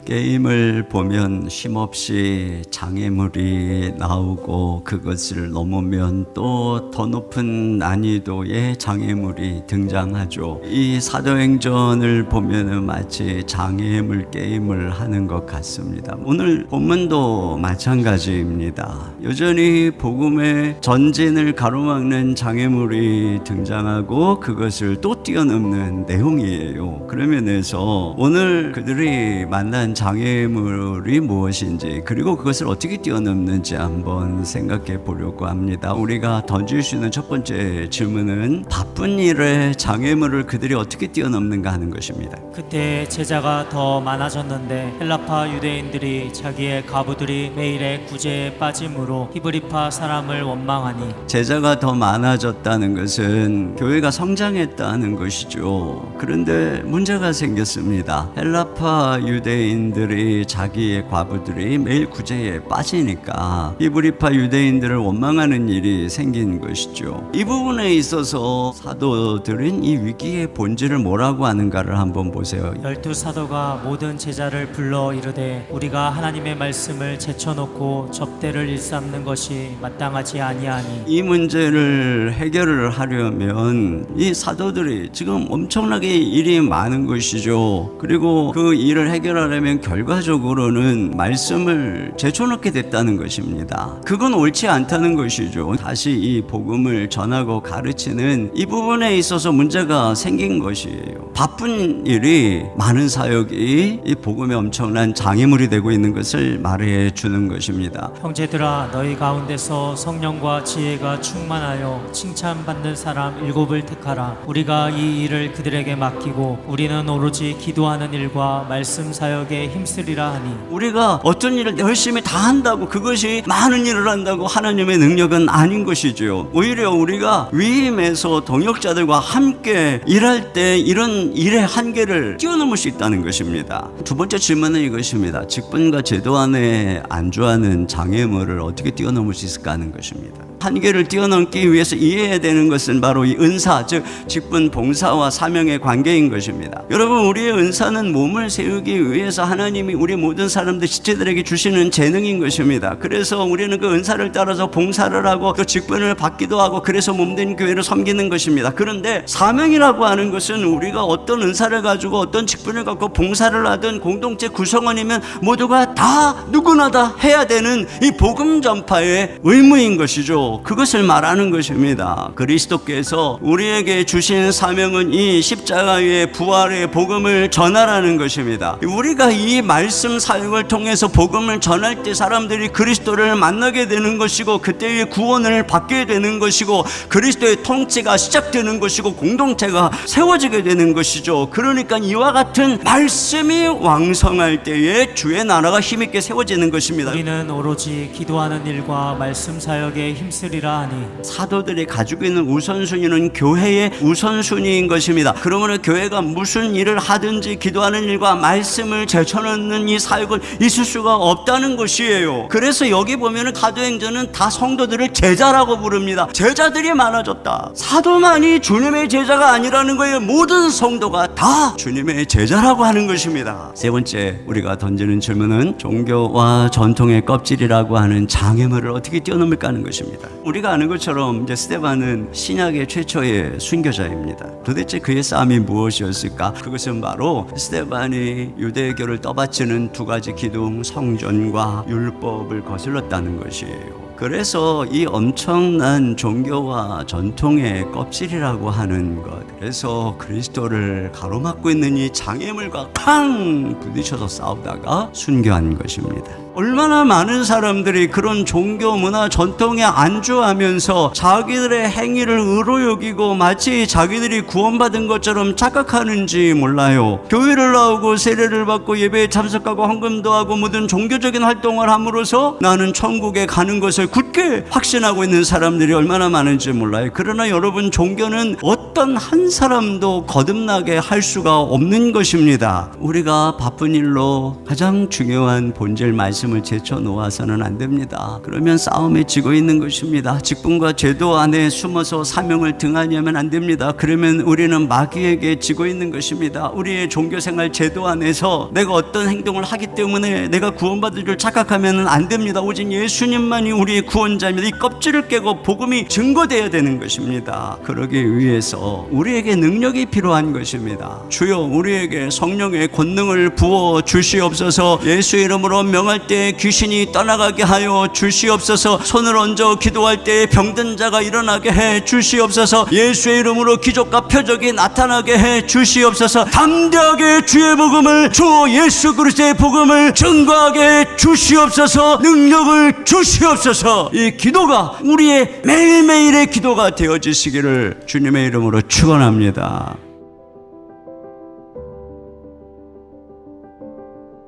게임을 보면 쉼없이 장애물이 나오고 그것을 넘으면 또 더 높은 난이도의 장애물이 등장하죠. 이 사도행전을 보면 마치 장애물 게임을 하는 것 같습니다. 오늘 본문도 마찬가지입니다. 여전히 복음의 전진을 가로막는 장애물이 등장하고 그것을 또 뛰어넘는 내용이에요. 그런 면에서 오늘 그들이 만난 장애물이 무엇인지 그리고 그것을 어떻게 뛰어넘는지 한번 생각해 보려고 합니다. 우리가 던질 수 있는 첫 번째 질문은 바쁜 일에 장애물을 그들이 어떻게 뛰어넘는가 하는 것입니다. 그때 제자가 더 많아졌는데 헬라파 유대인들이 자기의 과부들이 매일의 구제에 빠짐으로 히브리파 사람을 원망하니, 제자가 더 많아졌다는 것은 교회가 성장했다는 것이죠. 그런데 문제가 생겼습니다. 헬라파 유대인들이 자기의 과부들이 매일 구제에 빠지니까 히브리파 유대인들을 원망하는 일이 생긴 것이죠. 이 부분에 있어서 사도들은 이 위기의 본질을 뭐라고 하는가를 한번 보세요. 12사도가 모든 제자를 불러 이르되 우리가 하나님의 말씀을 제쳐놓고 접대를 일삼는 것이 마땅하지 아니하니, 이 문제를 해결을 하려면 이 사도들이 지금 엄청나게 일이 많은 것이죠. 그리고 그 일을 해결하려면 결과적으로는 말씀을 제쳐놓게 됐다는 것입니다. 그건 옳지 않다는 것이죠. 다시 이 복음을 전하고 가르치는 이 부분에 있어서 문제가 생긴 것이에요. 바쁜 일이 많은 사역이 이 복음에 엄청난 장애물이 되고 있는 것을 말해 주는 것입니다. 형제들아, 너희 가운데서 성령과 지혜가 충만하여 칭찬받는 사람 7을 택하라. 우리가 이 일을 그들에게 맡기고 우리는 오로지 기도하는 일과 말씀 사역에 힘쓰리라 하니, 우리가 어떤 일을 열심히 다 한다고 그것이 많은 일을 한다고 하나님의 능력은 아닌 것이죠. 오히려 우리가 위임에서 동역자들과 함께 일할 때 이런 일의 한계를 뛰어넘을 수 있다는 것입니다. 두 번째 질문은 이것입니다. 직분과 제도 안에 안주하는 장애물을 어떻게 뛰어넘을 수 있을까 하는 것입니다. 한계를 뛰어넘기 위해서 이해해야 되는 것은 바로 이 은사, 즉 직분, 봉사와 사명의 관계인 것입니다. 여러분, 우리의 은사는 몸을 세우기 위해서 하나님이 우리 모든 사람들 지체들에게 주시는 재능인 것입니다. 그래서 우리는 그 은사를 따라서 봉사를 하고 그 직분을 받기도 하고 그래서 몸된 교회를 섬기는 것입니다. 그런데 사명이라고 하는 것은 우리가 어떤 은사를 가지고 어떤 직분을 갖고 봉사를 하든 공동체 구성원이면 모두가 다 누구나 다 해야 되는 이 복음 전파의 의무인 것이죠. 그것을 말하는 것입니다. 그리스도께서 우리에게 주신 사명은 이 십자가의 부활의 복음을 전하라는 것입니다. 우리가 이 말씀 사역을 통해서 복음을 전할 때 사람들이 그리스도를 만나게 되는 것이고 그때의 구원을 받게 되는 것이고 그리스도의 통치가 시작되는 것이고 공동체가 세워지게 되는 것이죠. 그러니까 이와 같은 말씀이 왕성할 때에 주의 나라가 힘있게 세워지는 것입니다. 우리는 오로지 기도하는 일과 말씀 사역에 힘쓰리라 하니, 사도들이 가지고 있는 우선순위는 교회의 우선순위인 것입니다. 그러므로 교회가 무슨 일을 하든지 기도하는 일과 말씀을 제쳐놓는 이 사역은 있을 수가 없다는 것이에요. 그래서 여기 보면은 사도행전은 다 성도들을 제자라고 부릅니다. 제자들이 많아졌다. 사도만이 주님의 제자가 아니라는 거예요. 모든 성도가 다 주님의 제자라고 하는 것입니다. 세 번째 우리가 던지는 질문은 종교와 전통의 껍질이라고 하는 장애물을 어떻게 뛰어넘을까 하는 것입니다. 우리가 아는 것처럼 이제 스데반은 신약의 최초의 순교자입니다. 도대체 그의 싸움이 무엇이었을까? 그것은 바로 스데반이 유대교를 떠받치는 두 가지 기둥, 성전과 율법을 거슬렀다는 것이에요. 그래서 이 엄청난 종교와 전통의 껍질이라고 하는 것, 그래서 그리스도를 가로막고 있는 이 장애물과 팡 부딪혀서 싸우다가 순교한 것입니다. 얼마나 많은 사람들이 그런 종교, 문화, 전통에 안주하면서 자기들의 행위를 의로 여기고 마치 자기들이 구원받은 것처럼 착각하는지 몰라요. 교회를 나오고 세례를 받고 예배에 참석하고 헌금도 하고 모든 종교적인 활동을 함으로써 나는 천국에 가는 것을 굳게 확신하고 있는 사람들이 얼마나 많은지 몰라요. 그러나 여러분, 종교는 어떤 한 사람도 거듭나게 할 수가 없는 것입니다. 우리가 바쁜 일로 가장 중요한 본질 말씀 말씀을 제쳐놓아서는 안 됩니다. 그러면 싸움에 지고 있는 것입니다. 직분과 제도 안에 숨어서 사명을 등한히하면 안 됩니다. 그러면 우리는 마귀에게 지고 있는 것입니다. 우리의 종교생활 제도 안에서 내가 어떤 행동을 하기 때문에 내가 구원받을 줄 착각하면 안 됩니다. 오직 예수님만이 우리의 구원자입니다. 이 껍질을 깨고 복음이 증거되어야 되는 것입니다. 그러기 위해서 우리에게 능력이 필요한 것입니다. 주여, 우리에게 성령의 권능을 부어 주시옵소서. 예수 이름으로 명할 때 귀신이 떠나가게 하여 주시옵소서. 손을 얹어 기도할 때 병든 자가 일어나게 해 주시옵소서. 예수의 이름으로 기적과 표적이 나타나게 해 주시옵소서. 담대하게 주의 복음을, 주 예수 그리스도의 복음을 증거하게 주시옵소서. 능력을 주시옵소서. 이 기도가 우리의 매일매일의 기도가 되어지시기를 주님의 이름으로 축원합니다.